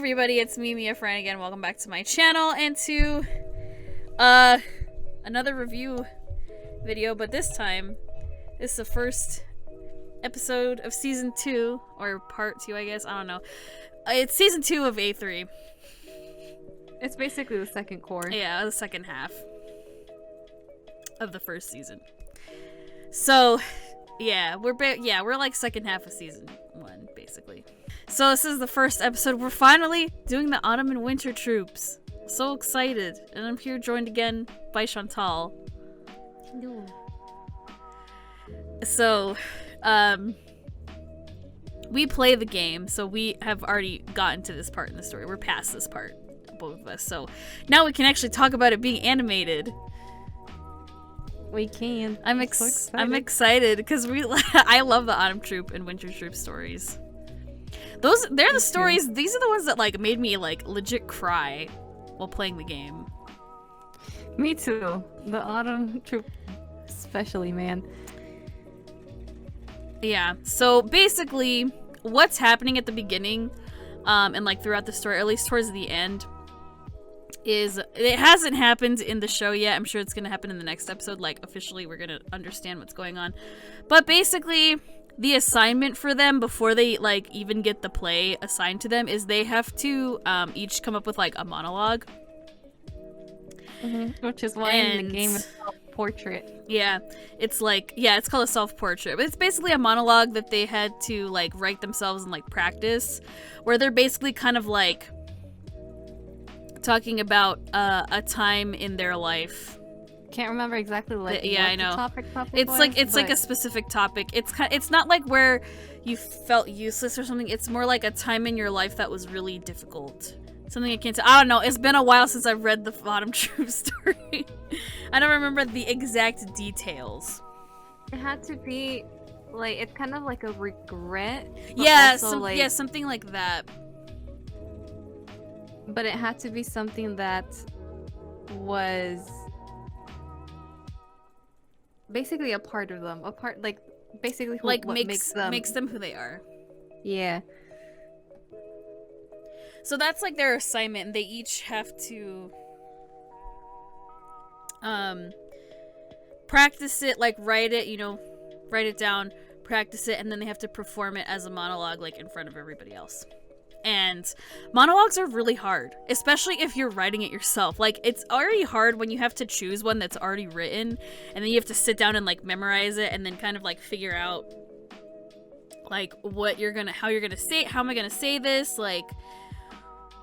everybody, it's me, MiaFran again. Welcome back to my channel and to another review video, but this time it's the first episode of season 2, or part 2, I guess. I don't know. It's season 2 of A3. It's basically the second cour. Yeah, the second half of the first season. So, yeah, we're like second half of season 1, basically. So this is the first episode. We're finally doing the autumn and winter troupes. So excited. And I'm here joined again by Chantal. No. So, we play the game, so we have already gotten to this part in the story. We're past this part, both of us. So now we can actually talk about it being animated. We can. I'm excited because I love the autumn troupe and winter troupe stories. They're the stories. These are the ones that like made me like legit cry while playing the game. Me too. The autumn troupe, especially, man. Yeah. So basically, what's happening at the beginning, and like throughout the story, or at least towards the end, is it hasn't happened in the show yet. I'm sure it's gonna happen in the next episode. Like officially, we're gonna understand what's going on. But basically, the assignment for them before they like even get the play assigned to them is they have to each come up with like a monologue. Which is why in the game it's called portrait. Yeah, it's like, yeah, it's called a self-portrait. But it's basically a monologue that they had to like write themselves and like practice, where they're basically kind of like talking about a time in their life. Can't remember exactly like yeah, what I know. The topic it's was, like it's like a specific topic. It's not like where you felt useless or something. It's more like a time in your life that was really difficult. Something I can't. I don't know. It's been a while since I've read the autumn troupe story. I don't remember the exact details. It had to be like it's kind of like a regret. Yeah, like, something like that. But it had to be something that was basically a part of them, basically who, like what makes them who they are. Yeah. So that's like their assignment, and they each have to practice it, like write it down, practice it, and then they have to perform it as a monologue, like in front of everybody else. And monologues are really hard, especially if you're writing it yourself. Like, it's already hard when you have to choose one that's already written, and then you have to sit down and like memorize it, and then kind of like figure out like how am I gonna say this, like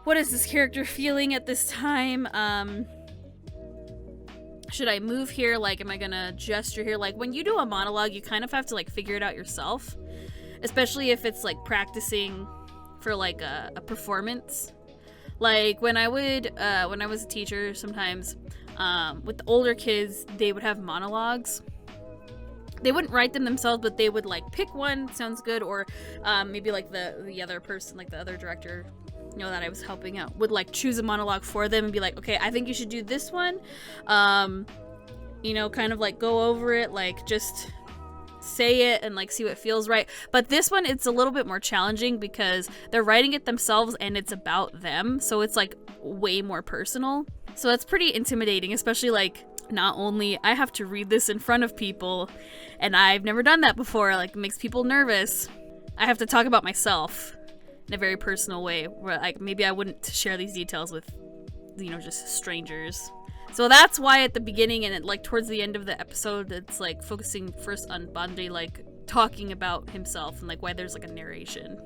what is this character feeling at this time, should I move here, like am I gonna gesture here. Like when you do a monologue, you kind of have to like figure it out yourself, especially if it's like practicing for like a performance. Like when I was a teacher, sometimes with the older kids, they would have monologues. They wouldn't write them themselves, but they would like pick one, sounds good, or maybe like the other person, like the other director, that I was helping out, would like choose a monologue for them and be like, okay, I think you should do this one, kind of like go over it, like just say it and like see what feels right. But this one, it's a little bit more challenging because they're writing it themselves and it's about them, so it's like way more personal. So it's pretty intimidating, especially like not only I have to read this in front of people, and I've never done that before, like it makes people nervous. I have to talk about myself in a very personal way, where like maybe I wouldn't share these details with just strangers. So that's why at the beginning and like towards the end of the episode, it's like focusing first on Bandri like talking about himself and like why there's like a narration.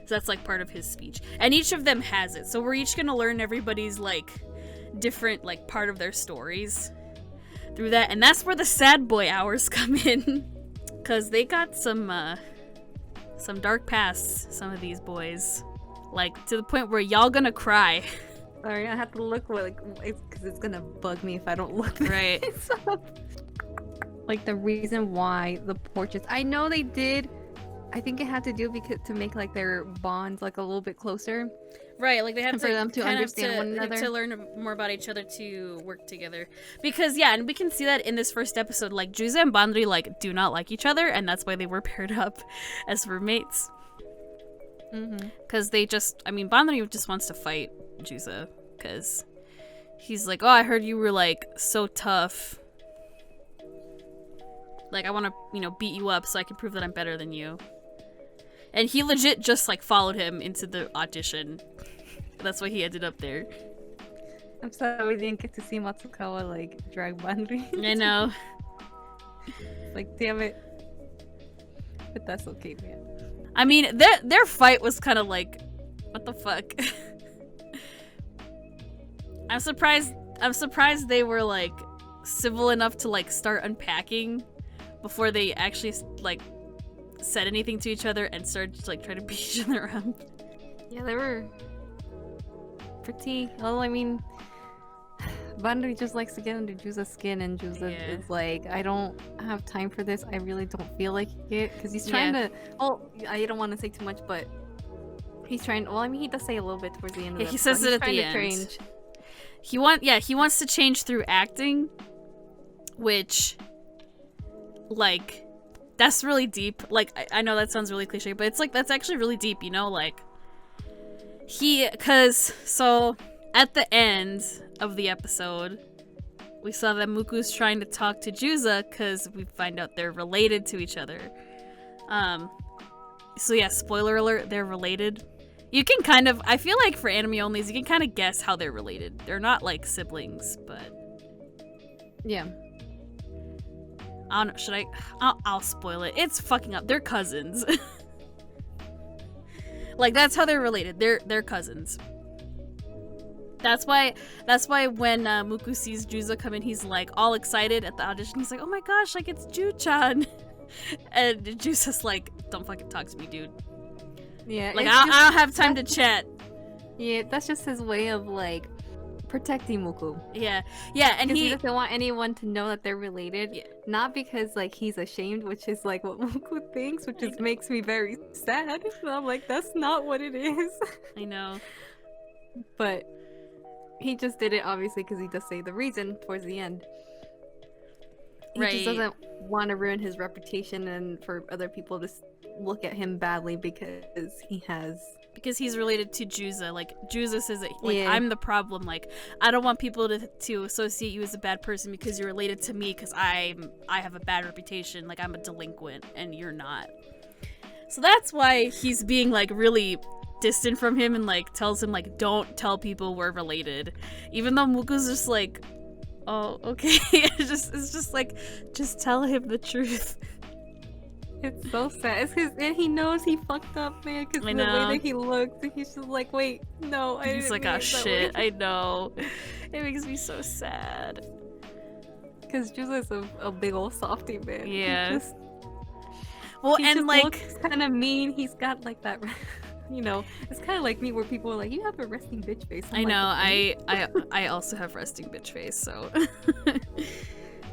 So that's like part of his speech, and each of them has it. So we're each gonna learn everybody's like different like part of their stories through that, and that's where the sad boy hours come in, because they got some dark pasts, some of these boys, like to the point where y'all gonna cry. Sorry, I have to look because it's gonna bug me if I don't look right. Like the reason why the portraits, I know they did, I think it had to do to make like their bonds like a little bit closer. Right, like they have for them to understand one another, to learn more about each other, to work together. Because yeah, and we can see that in this first episode, like Juice and Bandri like do not like each other, and that's why they were paired up as roommates. Because they just, I mean, Bandori just wants to fight Juza. Because he's like, oh, I heard you were, like, so tough. Like, I want to, you know, beat you up so I can prove that I'm better than you. And he legit just, like, followed him into the audition. That's why he ended up there. I'm sorry we didn't get to see Matsukawa, like, drag Bandori. I know. Like, damn it. But that's okay, man. I mean, their fight was kind of like, what the fuck? I'm surprised they were, like, civil enough to, like, start unpacking before they actually, like, said anything to each other and started to, like, try to beat each other up. Yeah, they were pretty, well, I mean, Bandori just likes to get under Juza's skin, and Juza is like, I don't have time for this, I really don't feel like it, because he's trying to, well, I don't want to say too much, but he's trying, well, I mean, he does say a little bit towards the end of it. He says it at the end. He wants to change through acting, which, like, that's really deep. Like, I know that sounds really cliche, but it's like, that's actually really deep, you know? Like, so, at the end of the episode, we saw that Muku's trying to talk to Juza, because we find out they're related to each other. So yeah, spoiler alert, they're related. You can kind of, I feel like for anime onlys, you can kind of guess how they're related. They're not, like, siblings, but... Yeah. I don't know, I'll spoil it. It's fucking up. They're cousins. Like, that's how they're related. They're cousins. That's why when Muku sees Juza come in, he's, like, all excited at the audition. He's like, oh my gosh, like, it's Ju-chan. And Juza's like, don't fucking talk to me, dude. Yeah. Like, I don't have time to chat. Yeah, that's just his way of, like, protecting Muku. Yeah, and he doesn't want anyone to know that they're related. Yeah. Not because, like, he's ashamed, which is, like, what Muku thinks, which just makes me very sad. So I'm like, that's not what it is. I know. But he just did it, obviously, because he does say the reason towards the end. He just doesn't want to ruin his reputation and for other people to look at him badly because he's related to Juza. Like, Juza says that, like, I'm the problem. Like, I don't want people to associate you as a bad person because you're related to me, because I have a bad reputation. Like, I'm a delinquent and you're not. So that's why he's being, like, really distant from him and, like, tells him, like, don't tell people we're related. Even though Muku's just like, oh, okay. it's just like, just tell him the truth. It's so sad. It's because he knows he fucked up, man. Because the way that he looks, he's just like, wait, no, I didn't. He's like, oh shit, I know. It makes me so sad. Because Juza's a big old softie, man. Yeah. He just looks kind of mean. He's got like that. You know, it's kind of like me, where people are like, "You have a resting bitch face." I know. I also have resting bitch face, so.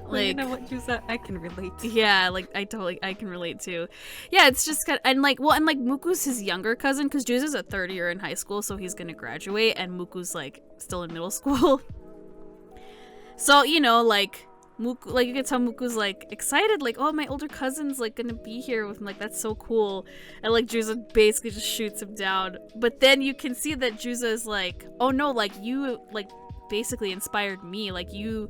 Like, you know what, Juza, I can relate to. Yeah, like, I can relate to. Yeah, it's just kind of, and like Muku's his younger cousin, because Juza's a third year in high school, so he's gonna graduate, and Muku's, like, still in middle school. So, you know, like, Muku, like, you can tell Muku's, like, excited, like, oh, my older cousin's, like, gonna be here with me, like, that's so cool. And, like, Juza basically just shoots him down. But then you can see that Juza is like, oh no, like, you, like, basically inspired me, like, you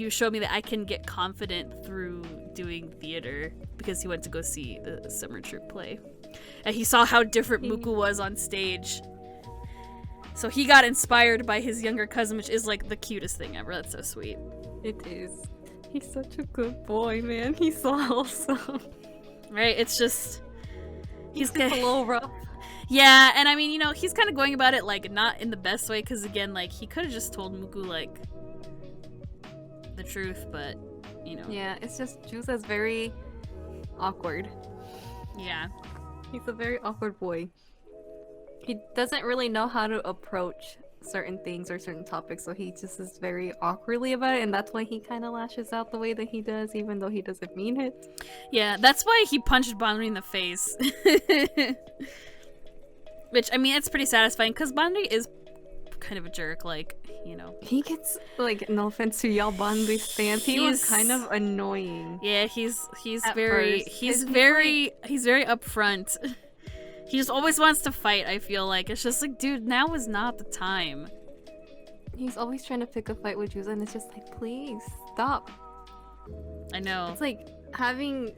showed me that I can get confident through doing theater, because he went to go see the summer troupe play. And he saw how different Muku was on stage. So he got inspired by his younger cousin, which is, like, the cutest thing ever. That's so sweet. It is. He's such a good boy, man. He's so wholesome. Right? It's just... He's just a little rough. Yeah, and I mean, you know, he's kind of going about it, like, not in the best way, because, again, like, he could have just told Muku, like, the truth, but, you know. Yeah, it's just Juza's very awkward. Yeah. He's a very awkward boy. He doesn't really know how to approach certain things or certain topics, so he just is very awkwardly about it, and that's why he kind of lashes out the way that he does, even though he doesn't mean it. Yeah, that's why he punched Bandori in the face. Which, I mean, it's pretty satisfying, because Bandori is kind of a jerk, like, you know. He gets, like, no offense to y'all Bandori stance, he was kind of annoying. Yeah, he's very upfront. He just always wants to fight, I feel like. It's just like, dude, now is not the time. He's always trying to pick a fight with Juice, and it's just like, please, stop. I know. It's like having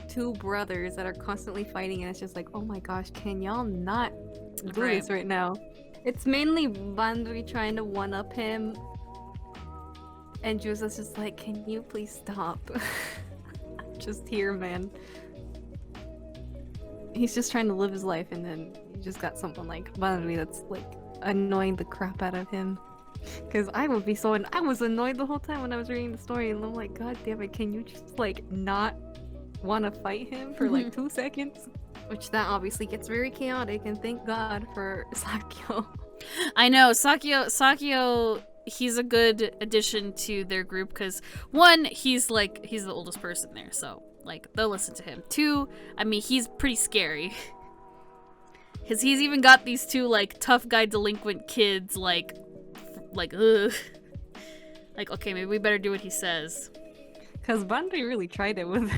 two brothers that are constantly fighting, and it's just like, oh my gosh, can y'all not do this right now? It's mainly Bandri trying to one-up him, and Juice is just like, can you please stop? Just here, man. He's just trying to live his life, and then you just got someone like Bandri that's like annoying the crap out of him. Because I would be I was annoyed the whole time when I was reading the story, and I'm like, god damn it, can you just like not want to fight him for like 2 seconds? Which that obviously gets very chaotic, and thank god for Sakyo. I know, Sakyo, he's a good addition to their group, because one, he's the oldest person there, so like they'll listen to him. Two, I mean, he's pretty scary. Because he's even got these two like tough guy delinquent kids like ugh. Like, okay, maybe we better do what he says. Because Bandai really tried it with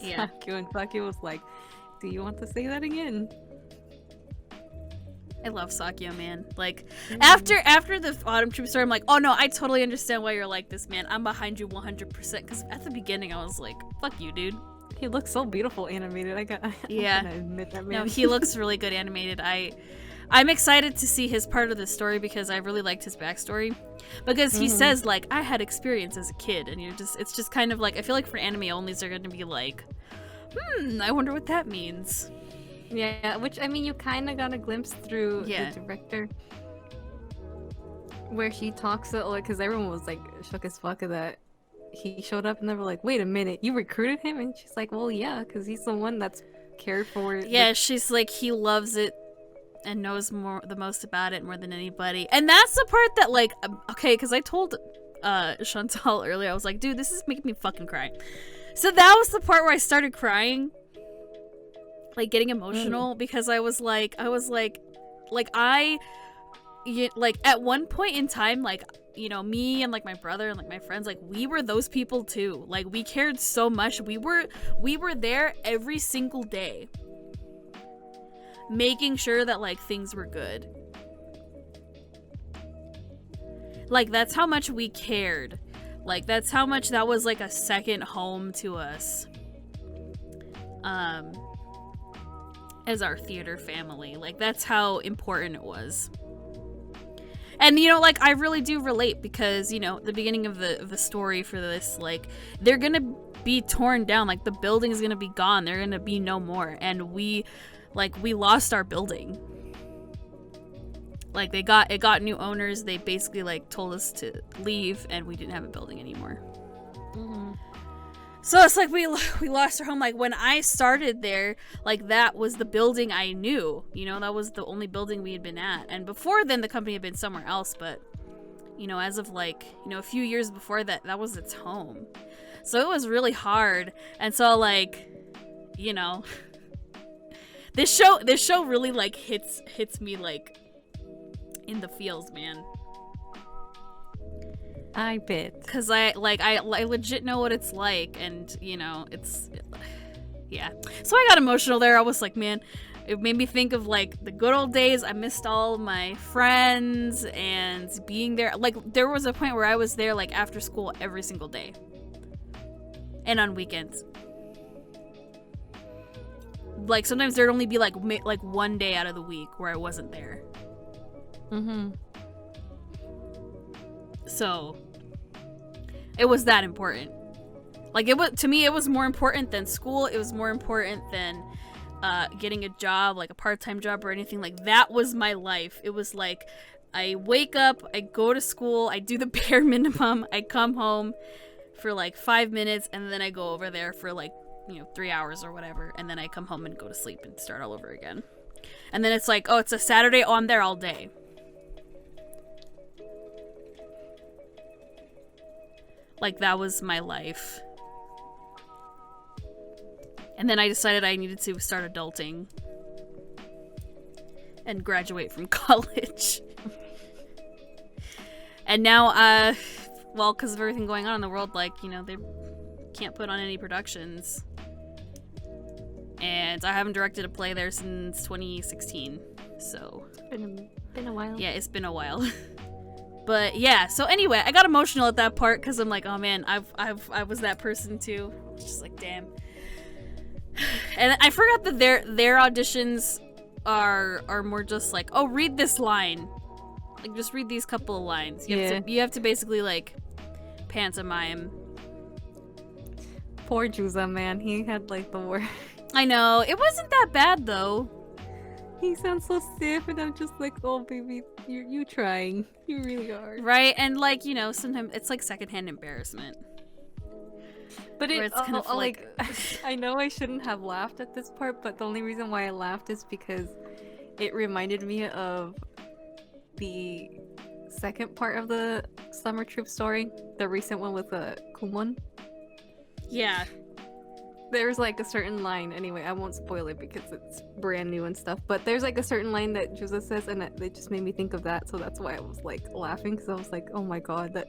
Sakyo, and Sakyo was like, do you want to say that again? I love Sakyo, man. Like, after the Autumn Troop story, I'm like, oh no, I totally understand why you're like this, man. I'm behind you 100%. Because at the beginning, I was like, fuck you, dude. He looks so beautiful animated. I'm gonna admit that, man. No, he looks really good animated. I'm excited to see his part of the story because I really liked his backstory. Because he says, like, I had experience as a kid, and it's just kind of like, I feel like for anime onlys, they're gonna be like, I wonder what that means. Yeah, which, I mean, you kind of got a glimpse through the director. Where she talks, because everyone was, like, shook as fuck that he showed up, and they were like, wait a minute, you recruited him? And she's like, well, yeah, because he's the one that's cared for. Yeah, she's like, he loves it and knows the most about it more than anybody. And that's the part that, like, okay, because I told Chantal earlier, I was like, dude, this is making me fucking cry. So that was the part where I started crying, like getting emotional, because I was like at one point in time, like, you know, me and like my brother and like my friends, like we were those people too. Like we cared so much. We were there every single day, making sure that like things were good. Like that's how much we cared. Like that's how much that was like a second home to us. As our theater family. Like that's how important it was. And you know, like I really do relate because, you know, the beginning of the story for this, like they're gonna be torn down, like the building is gonna be gone, they're gonna be no more, and we lost our building. Like it got new owners. They basically like told us to leave, and we didn't have a building anymore. So it's like we lost our home. Like when I started there, like that was the building I knew. You know, that was the only building we had been at. And before then, the company had been somewhere else. But, you know, as of like, you know, a few years before that, that was its home. So it was really hard. And so like, you know, this show really like hits me like in the feels, man. I bet. Because I legit know what it's like, and you know, yeah. So I got emotional there. I was like, man, it made me think of like the good old days. I missed all my friends and being there. Like there was a point where I was there like after school every single day, and on weekends. Like sometimes there'd only be like one day out of the week where I wasn't there. So it was that important. Like it was, to me, it was more important than school. It was more important than getting a job, like a part-time job or anything. Like that was my life. It was like I wake up, I go to school, I do the bare minimum, I come home for like 5 minutes, and then I go over there for like, you know, 3 hours or whatever, and then I come home and go to sleep and start all over again. And then it's like, oh, it's a Saturday, oh, I'm there all day. Like, that was my life. And then I decided I needed to start adulting. And graduate from college. And now, well, because of everything going on in the world, like, you know, they can't put on any productions. and I haven't directed a play there since 2016. So been a while. Yeah, it's been a while. But yeah, so anyway, I got emotional at that part because I'm like, oh man, I was that person too. It's just like, damn. And I forgot that their auditions are more just like, oh, read this line, like just read these couple of lines. You have to basically like pantomime. Poor Juza, man, he had like the worst. I know, it wasn't that bad though. He sounds so stiff, and I'm just like, oh baby, you trying, you really are. Right, and like, you know, sometimes it's like secondhand embarrassment. But it's kind of like I know I shouldn't have laughed at this part, but the only reason why I laughed is because it reminded me of the second part of the Summer Troop story, the recent one with Kumon. Yeah. There's like a certain line, anyway, I won't spoil it because it's brand new and stuff, but there's like a certain line that Juza says, and it just made me think of that, so that's why I was like laughing, because I was like, oh my god, that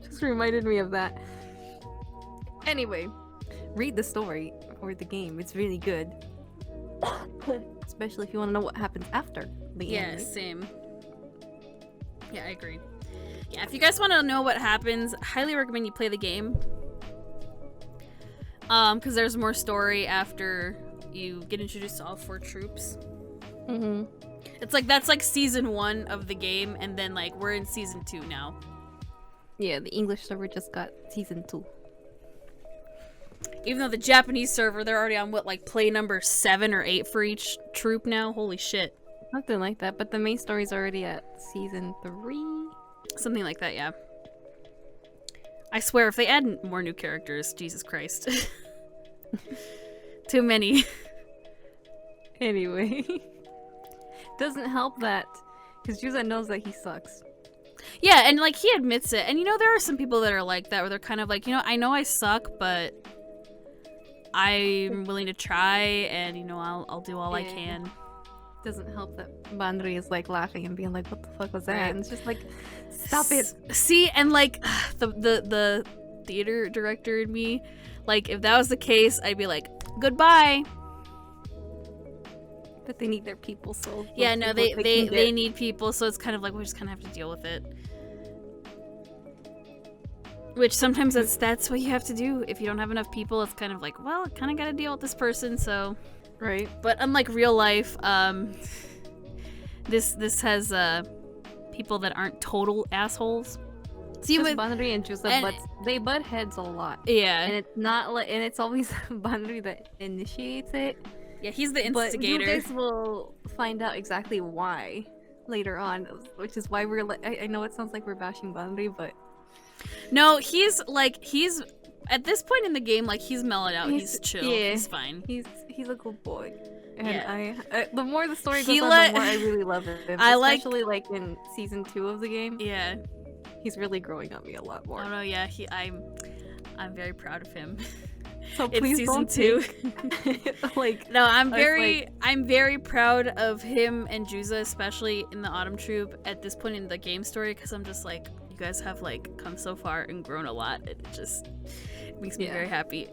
just reminded me of that. Anyway, read the story or the game, it's really good. Especially if you want to know what happens after the anime. Same. Yeah, I agree. Yeah, if you guys want to know what happens, I highly recommend you play the game. Because there's more story after you get introduced to all 4 troops. Mm-hmm. It's like, that's like season 1 of the game, and then like we're in season 2 now. Yeah, the English server just got season 2. Even though the Japanese server, they're already on what, like play number 7 or 8 for each troop now? Holy shit. Something like that, but the main story's already at season 3. Something like that, yeah. I swear, if they add more new characters, Jesus Christ. Too many. Anyway. Doesn't help that, because Juza knows that he sucks. Yeah, and like, he admits it. And you know, there are some people that are like that, where they're kind of like, you know, I know I suck, but I'm willing to try, and you know, I'll do all I can. Doesn't help that Bandri is like laughing and being like, what the fuck was that? And it's just like, stop it. See, and like the theater director in me, like if that was the case, I'd be like, goodbye. But they need their people, so yeah, no, they need people, so it's kind of like we just kind of have to deal with it. Which sometimes that's what you have to do. If you don't have enough people, it's kind of like, well, I kind of got to deal with this person, so. Right. But unlike real life, this has people that aren't total assholes. See, with Bandri and Juza, they butt heads a lot. Yeah, and it's not like, and it's always Bandri that initiates it. Yeah, he's the instigator. But you guys will find out exactly why later on, which is why we're like, I know it sounds like we're bashing Bandri, but no, he's at this point in the game, like, he's mellowed out. He's chill. Yeah, he's fine. He's a good boy. And the more the story goes on, the more I really love him. Especially like in season 2 of the game. Yeah. He's really growing on me a lot more. Oh no, yeah, I'm very proud of him. So please don't season 2. like no, I'm very proud of him and Juza, especially in the Autumn Troop at this point in the game story, because I'm just like, you guys have like come so far and grown a lot. It just makes me very happy.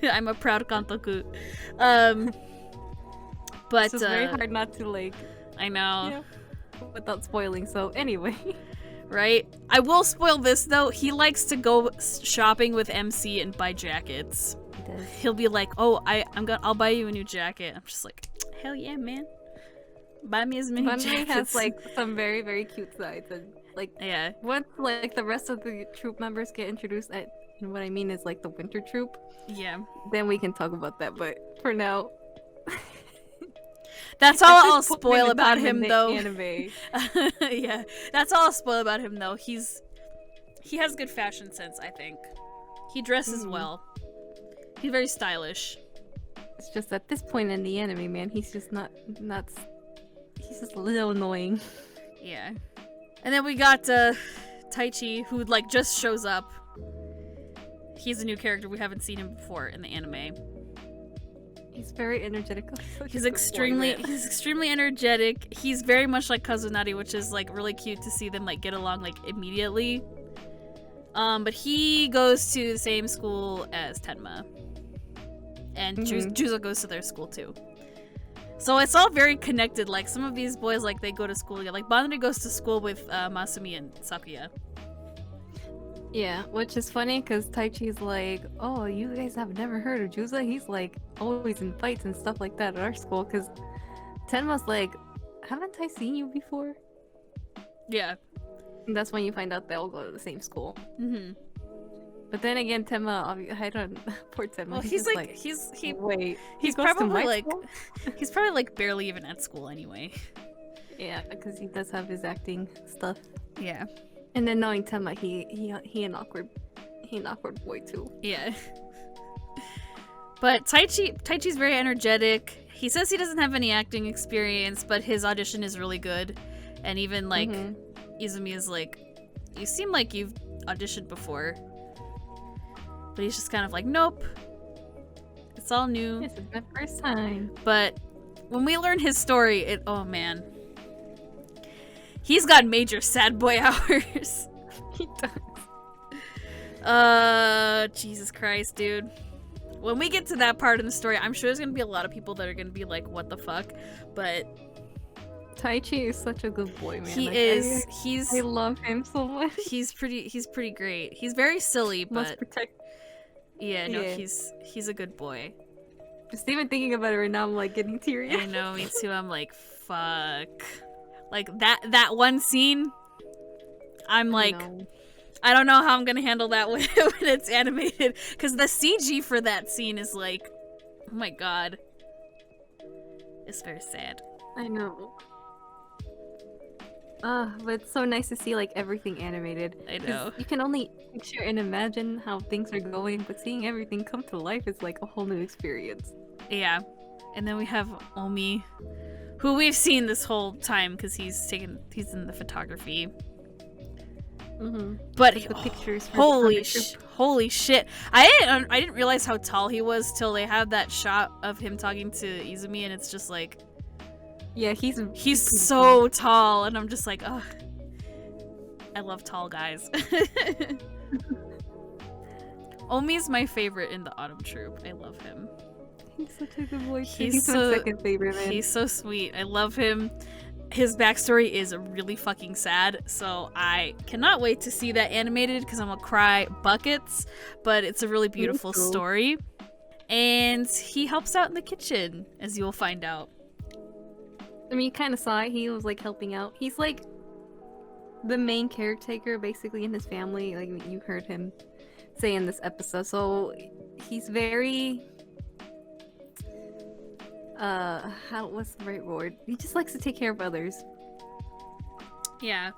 I'm a proud Kantoku. But it's very hard not to like. I know. You know, without spoiling. So anyway. Right? I will spoil this though. He likes to go shopping with MC and buy jackets. He does. He'll be like, "Oh, I'll buy you a new jacket." I'm just like, "Hell yeah, man! Buy me as many jackets." Bunny has like some very, very cute sides, and like once like the rest of the troop members get introduced, and what I mean is like the winter troop. Yeah. Then we can talk about that, but for now. That's all I'll spoil about him, though. Anime. Yeah, that's all I'll spoil about him, though. He has good fashion sense, I think. He dresses well. He's very stylish. It's just at this point in the anime, man, he's just not. He's just a little annoying. Yeah, and then we got Taichi, who like just shows up. He's a new character. We haven't seen him before in the anime. He's very energetic. He's extremely energetic. He's very much like Kazunari, which is like really cute to see them like get along like immediately. But he goes to the same school as Tenma. and Juzo goes to their school too. So it's all very connected. Like some of these boys, like they go to school together. Like Banri goes to school with Masumi and Sakuya. Yeah, which is funny because Taichi's like, oh, you guys have never heard of Juzo? He's like always in fights and stuff like that at our school. Because Tenma's like, haven't I seen you before? Yeah. And that's when you find out they all go to the same school. Mm-hmm. But then again, Tenma, I don't. Poor Tenma. Well, he's probably like he's probably like barely even at school anyway. Yeah, because he does have his acting stuff. Yeah. And then knowing Tenma, he an awkward boy too. Yeah. But Taichi's very energetic. He says he doesn't have any acting experience, but his audition is really good. And even like Izumi is like, you seem like you've auditioned before. But he's just kind of like, nope. It's all new. This is my first time. But when we learn his story, oh man. He's got major sad boy hours. He does. Jesus Christ, dude. When we get to that part in the story, I'm sure there's gonna be a lot of people that are gonna be like, what the fuck? But Taichi is such a good boy, man. He like, is. I love him so much. He's pretty great. He's very silly, but Must protect. Yeah, no, he's a good boy. Just even thinking about it right now, I'm like getting teary. I know, me too. I'm like, fuck. Like that one scene, I'm like, I don't know how I'm gonna handle that when it's animated, because the CG for that scene is like, oh my god, it's very sad. I know. But it's so nice to see like everything animated. I know. You can only picture and imagine how things are going, but seeing everything come to life is like a whole new experience. Yeah. And then we have Omi, who we've seen this whole time because he's in the photography. But like the pictures. Holy shit! I didn't realize how tall he was till they have that shot of him talking to Izumi, and it's just like, yeah, he's so tall, and I'm just like, ugh. I love tall guys. Omi's my favorite in the Autumn Troupe. I love him. He's such a good boy. He's my second favorite, man. He's so sweet. I love him. His backstory is really fucking sad, so I cannot wait to see that animated because I'm gonna cry buckets, but it's a really beautiful story. And he helps out in the kitchen, as you'll find out. I mean, you kind of saw it. He was like helping out. He's like the main caretaker basically in his family. Like you heard him say in this episode. So he's very what's the right word? He just likes to take care of others. Yeah.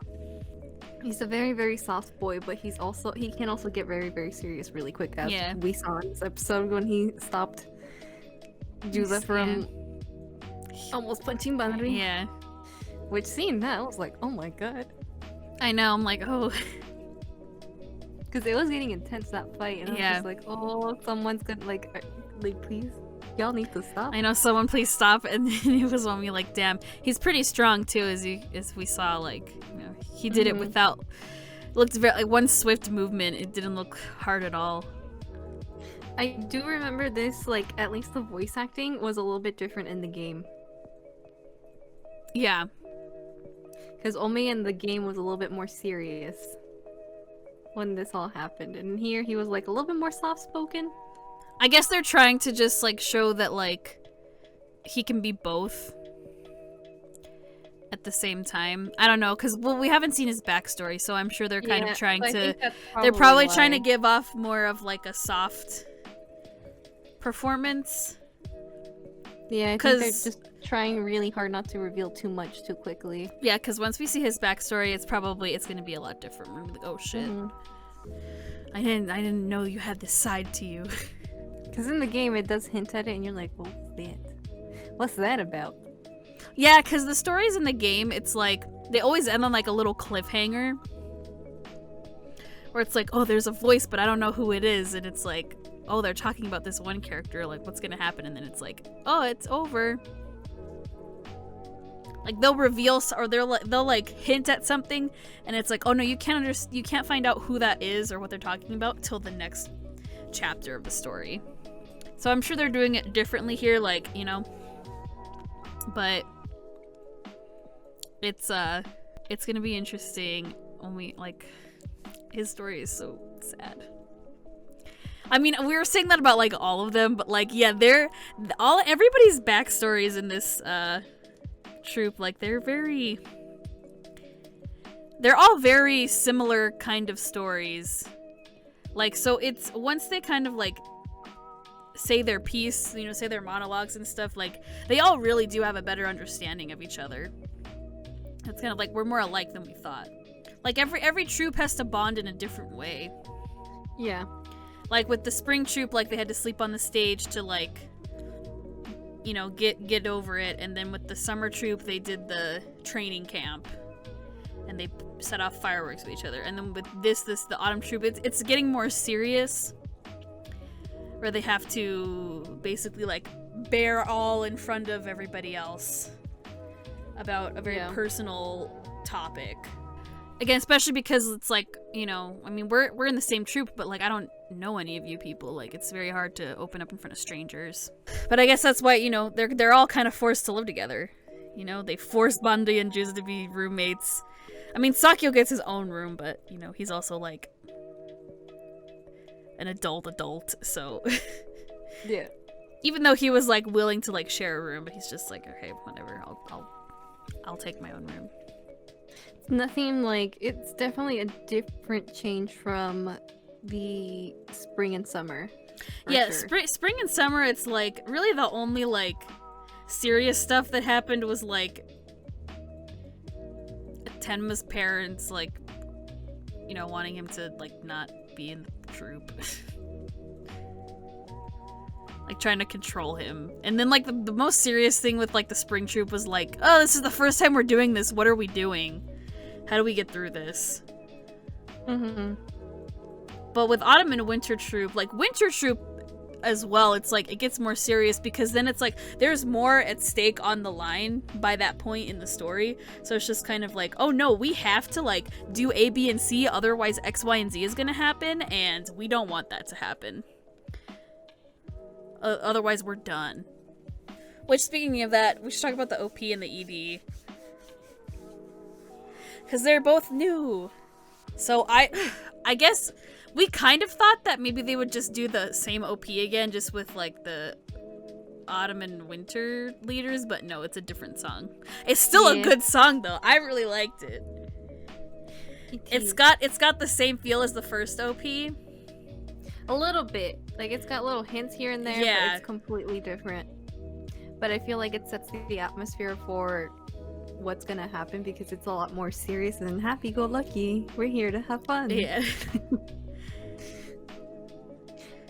He's a very, very soft boy, but he can also get very, very serious really quick, as we saw in this episode when he stopped Juzo from almost punching Banri. Yeah. Which, seeing that, I was like, oh my god. I know, I'm like, oh. Because it was getting intense, that fight, and I was just like, oh, someone's gonna, like, please, y'all need to stop. I know, someone please stop. And then it was on me like, damn. He's pretty strong, too, as we saw, like, you know, he did it without, looked very, like, one swift movement. It didn't look hard at all. I do remember this, like, at least the voice acting was a little bit different in the game. Yeah. Because Omi in the game was a little bit more serious when this all happened. And here he was like a little bit more soft-spoken. I guess they're trying to just like show that like he can be both at the same time. I don't know, because we haven't seen his backstory, so I'm sure they're kind of trying to... They're probably trying to give off more of like a soft performance. Yeah, I think they're just trying really hard not to reveal too much too quickly. Yeah, because once we see his backstory, it's going to be a lot different. We're gonna be like, oh shit, I didn't know you had this side to you. Because in the game, it does hint at it, and you're like, oh shit, what's that about? Yeah, because the stories in the game, it's like they always end on like a little cliffhanger, where it's like, oh, there's a voice, but I don't know who it is, and it's like, oh, they're talking about this one character, like, what's gonna happen? And then it's like, oh, it's over. Like, they'll reveal, or they'll like hint at something, and it's like, oh no, you can't find out who that is or what they're talking about till the next chapter of the story. So I'm sure they're doing it differently here, like, but it's gonna be interesting when we, like, his story is so sad. I mean, we were saying that about, like, all of them, but, like, yeah, everybody's backstories in this troupe, like, they're all very similar kind of stories. Like, so it's, once they kind of, like, say their piece, say their monologues and stuff, like, they all really do have a better understanding of each other. It's kind of like, we're more alike than we thought. Like, every troupe has to bond in a different way. Yeah. Like, with the spring troupe, like, they had to sleep on the stage to, like, get over it. And then with the summer troupe, they did the training camp. And they set off fireworks with each other. And then with the autumn troupe, it's getting more serious. Where they have to basically, like, bear all in front of everybody else about a very personal topic. Again, especially because it's like, I mean, we're in the same troupe, but, like, I don't know any of you people. Like, it's very hard to open up in front of strangers. But I guess that's why, they're all kind of forced to live together. They force Bandi and Juzu to be roommates. I mean, Sakyo gets his own room, but, he's also, like, an adult, so. Yeah. Even though he was, like, willing to, like, share a room, but he's just like, okay, whatever, I'll take my own room. Nothing like, it's definitely a different change from the spring and summer. Yeah, sure. Spring and summer, it's like, really the only, like, serious stuff that happened was, like, Tenma's parents, like, wanting him to, like, not be in the troupe. Like, trying to control him. And then, like, the most serious thing with, like, the spring troupe was, like, oh, this is the first time we're doing this. What are we doing? How do we get through this? Mm-hmm. But with autumn and winter troupe, like, winter troupe as well, it's like, it gets more serious because then it's like, there's more at stake on the line by that point in the story. So it's just kind of like, oh no, we have to, like, do A, B, and C, otherwise X, Y, and Z is gonna happen, and we don't want that to happen. Otherwise we're done. Which, speaking of that, we should talk about the OP and the ED. Because they're both new. So I guess we kind of thought that maybe they would just do the same OP again, just with, like, the autumn and winter leaders, but no, it's a different song. It's still a good song, though. I really liked it. It's got the same feel as the first OP. A little bit. Like, it's got little hints here and there, but it's completely different. But I feel like it sets the atmosphere for what's gonna happen because it's a lot more serious than happy-go-lucky. We're here to have fun. Yeah.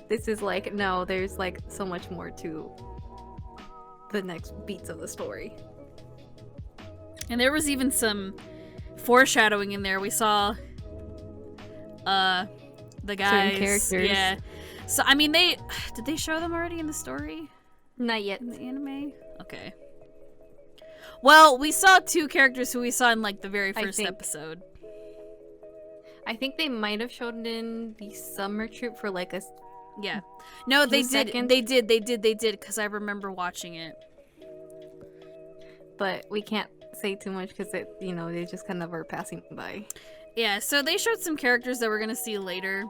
This is like, no, there's, like, so much more to the next beats of the story. And there was even some foreshadowing in there. We saw the guys. Certain characters. Yeah. So, I mean, did they show them already in the story? Not yet. In the anime? Okay. Well, we saw two characters who we saw in, like, the very first episode. I think they might have shown it in the summer troupe for, like, a... Yeah. No, they did. Seconds. They did, because I remember watching it. But we can't say too much because it, they just kind of are passing by. Yeah, so they showed some characters that we're gonna see later.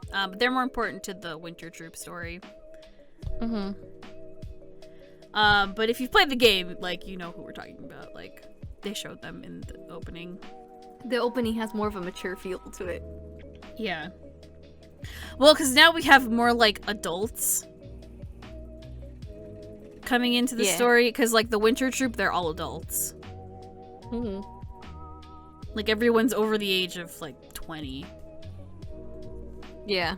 But they're more important to the winter troupe story. Mm-hmm. But if you've played the game, like, you know who we're talking about. Like, they showed them in the opening. The opening has more of a mature feel to it. Yeah. Well, because now we have more, like, adults coming into the story. Because, like, the winter troupe, they're all adults. Mm-hmm. Like, everyone's over the age of, like, 20. Yeah.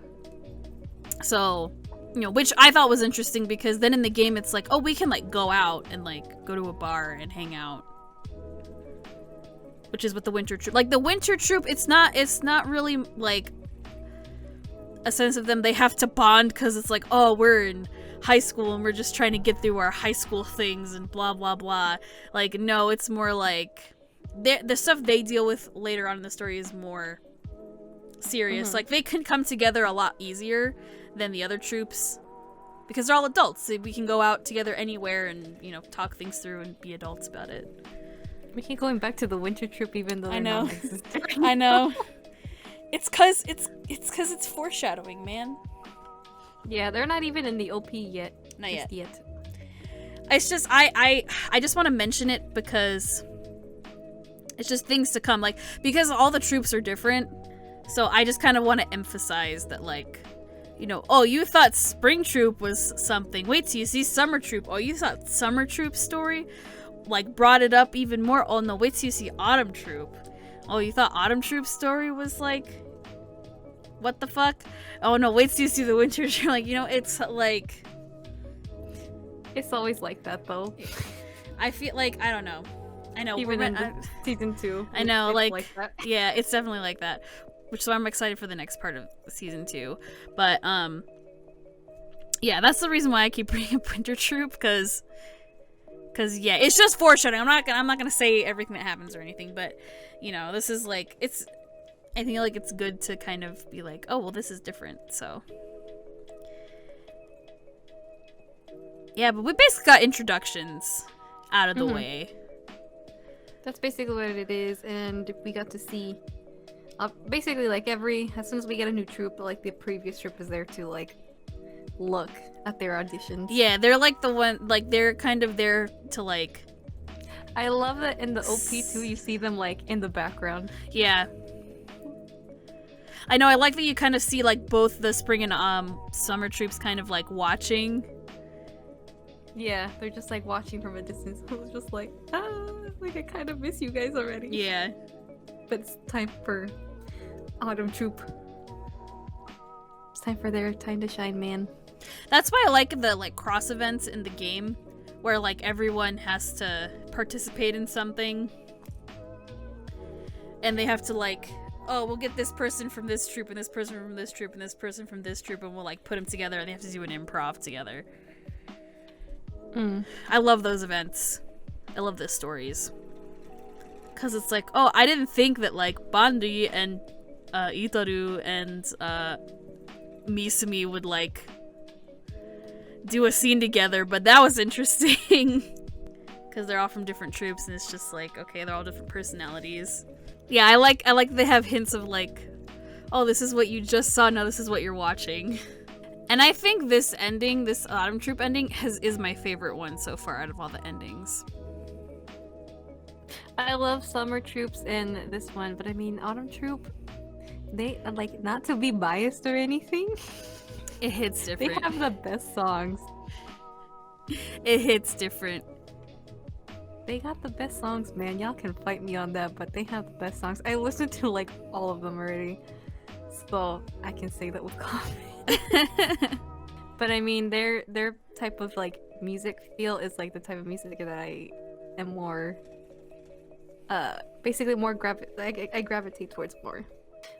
So, which I thought was interesting because then in the game it's like, oh, we can, like, go out and, like, go to a bar and hang out. Which is what the winter troupe, like, the winter troupe, it's not really, like, a sense of them, they have to bond because it's like, oh, we're in high school and we're just trying to get through our high school things and blah, blah, blah. Like, no, it's more like, the stuff they deal with later on in the story is more serious. Mm-hmm. Like, they can come together a lot easier than the other troops because they're all adults. So we can go out together anywhere and, you know, talk things through and be adults about it. We keep going back to the winter troop even though they're not existing. I know. It's cause it's foreshadowing, man. Yeah, they're not even in the OP yet. Not yet. It's just I just want to mention it because it's just things to come, like, because all the troops are different. So I just kind of want to emphasize that, like, you know, oh, you thought Spring Troop was something. Wait till you see Summer Troop. Oh, you thought Summer Troop story, like, brought it up even more. Oh, no, wait till you see Autumn Troop. Oh, you thought Autumn Troop story was, like, what the fuck? Oh, no, wait till you see the Winter Troop. Like, you know, it's, like... It's always like that, though. I feel like, I don't know. I know. Even in season 2. I know, like that. Yeah, it's definitely like that. Which, so I'm excited for the next part of season 2. But, yeah, that's the reason why I keep bringing up Winter Troop, because yeah, it's just foreshadowing. I'm not gonna say everything that happens or anything, but, you know, this is, like, I think, like, it's good to kind of be like, oh, well, this is different, so. Yeah, but we basically got introductions out of the way. That's basically what it is, and we got to see, basically, like, as soon as we get a new troop, like, the previous troop is there to, like, look at their auditions. Yeah, they're, like, the one, like, they're kind of there to, like... I love that in the OP too, you see them, like, in the background. Yeah. I know, I like that you kind of see, like, both the spring and, summer troops kind of, like, watching. Yeah, they're just, like, watching from a distance. I was just like, like, I kind of miss you guys already. Yeah. But it's time for Autumn Troop. It's time for their time to shine, man. That's why I like the, like, cross events in the game, where, like, everyone has to participate in something. And they have to, like, oh, we'll get this person from this troop, and this person from this troop, and this person from this troop, and we'll, like, put them together, and they have to do an improv together. I love those events. I love those stories. Because it's like, oh, I didn't think that, like, Bandi and Itaru and Misumi would, like, do a scene together, but that was interesting. Because they're all from different troops, and it's just like, okay, they're all different personalities. Yeah, I like they have hints of, like, oh, this is what you just saw, now this is what you're watching. And I think this ending, this Autumn Troop ending, is my favorite one so far out of all the endings. I love Summer Troops in this one, but I mean, Autumn Troop, they, like, not to be biased or anything, it hits different. They have the best songs. It hits different. They got the best songs, man. Y'all can fight me on that, but they have the best songs. I listened to, like, all of them already, so I can say that with confidence. But I mean, their type of, like, music feel is, like, the type of music that I am more, basically more I gravitate towards more.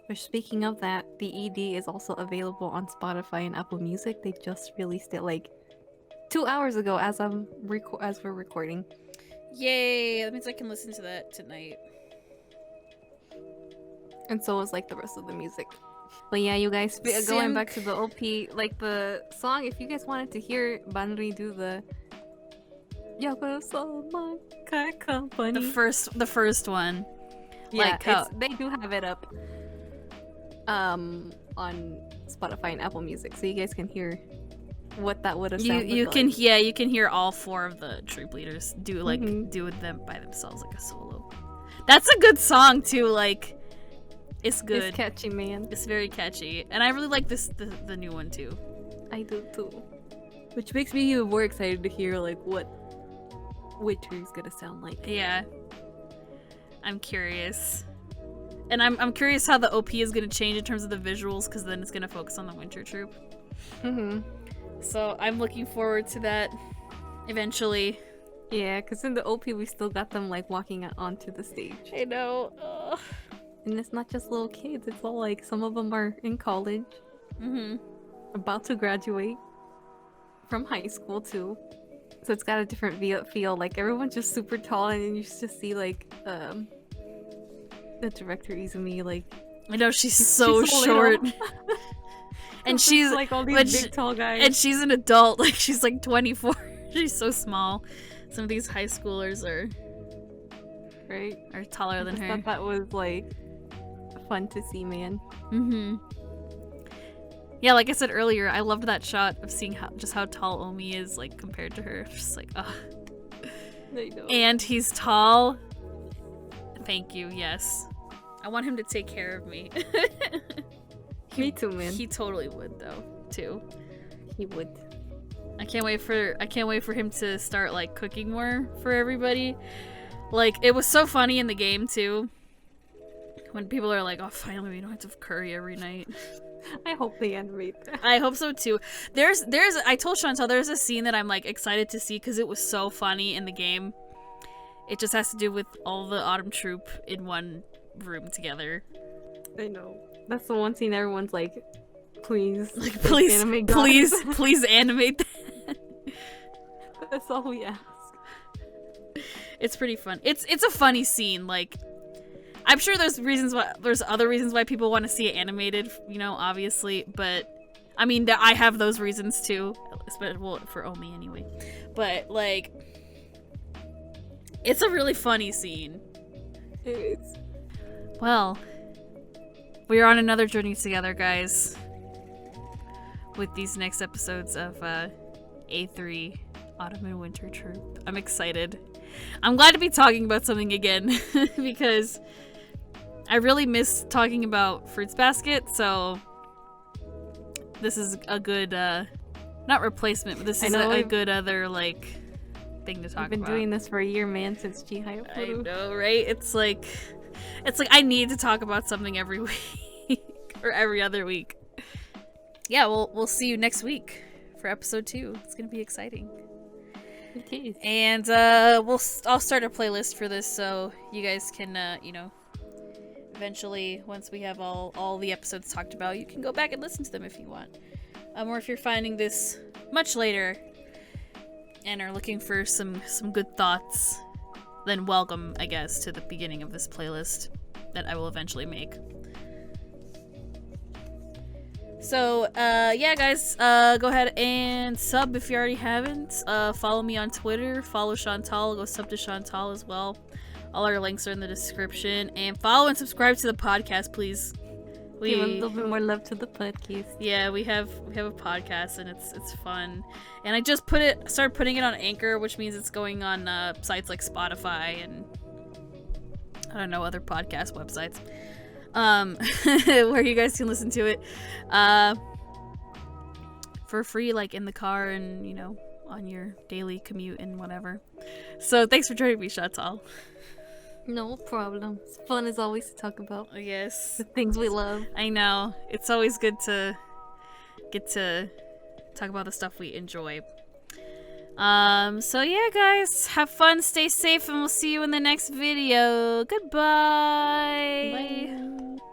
But speaking of that, the ED is also available on Spotify and Apple Music. They just released it, like, 2 hours ago as we're recording. Yay! That means I can listen to that tonight. And so is, like, the rest of the music. But yeah, you guys, going back to the OP, like, the song, if you guys wanted to hear Banri do the Yokoso Mankai Company. The first one. Yeah, like they do have it up on Spotify and Apple Music, so you guys can hear what that would have sounded like. You can hear all 4 of the troop leaders do, like, do them by themselves, like a solo. That's a good song too, like, it's good. It's catchy, man. It's very catchy, and I really like the new one too. I do too. Which makes me even more excited to hear, like, what Winter is gonna sound like. Yeah, I'm curious, and I'm curious how the OP is gonna change in terms of the visuals, because then it's gonna focus on the Winter Troop. So I'm looking forward to that eventually. Yeah, because in the OP we still got them, like, walking onto the stage. I know. Ugh. And it's not just little kids, it's all, like, some of them are in college. About to graduate from high school too. So it's got a different feel. Like, everyone's just super tall, and you just see, like, the director Izumi, like, I know, she's so short. And she's like all these big tall guys. And she's an adult, like she's like 24. She's so small. Some of these high schoolers are taller than her. I thought that was like fun to see, man. Yeah, like I said earlier, I loved that shot of seeing how tall Omi is, like compared to her. Just like, ugh. I know. And he's tall. Thank you. Yes, I want him to take care of me. Me too, man. He totally would, though. Too. He would. I can't wait for him to start like cooking more for everybody. Like, it was so funny in the game too, when people are like, "Oh, finally, we don't have to have curry every night." I hope they animate that. I hope so too. I told Chantal there's a scene that I'm like excited to see because it was so funny in the game. It just has to do with all the Autumn Troop in one room together. I know. That's the one scene everyone's like, please animate please animate that. That's all we ask. It's pretty fun. It's a funny scene. Like, I'm sure there's other reasons why people want to see it animated, you know, obviously, but I mean, I have those reasons too, well, for Omi anyway. But like, it's a really funny scene. It is. Well, we are on another journey together, guys, with these next episodes of A3 Autumn and Winter Troop. I'm excited. I'm glad to be talking about something again because I really miss talking about Fruits Basket, so this is a good, not replacement, but this is a good other, like, thing to talk about. I've been doing this for a year, man, since Chihaya. I know, right? It's like I need to talk about something every week or every other week. Yeah, we'll see you next week for episode 2. It's gonna be exciting. It is. And I'll start a playlist for this so you guys can you know, eventually once we have all the episodes talked about, you can go back and listen to them if you want. Or if you're finding this much later and are looking for some good thoughts, then welcome, I guess, to the beginning of this playlist that I will eventually make. So, yeah, guys, go ahead and sub if you already haven't. Follow me on Twitter. Follow Chantal. Go sub to Chantal as well. All our links are in the description. And follow and subscribe to the podcast, please. Give a little bit more love to the podcast. Yeah, we have a podcast, and it's fun. And I just started putting it on Anchor, which means it's going on sites like Spotify and I don't know, other podcast websites. Where you guys can listen to it for free, like in the car and, you know, on your daily commute and whatever. So thanks for joining me, Chantal. No problem. It's fun as always to talk about. Yes. The things we love. I know. It's always good to get to talk about the stuff we enjoy. So yeah, guys, have fun, stay safe, and we'll see you in the next video. Goodbye. Bye.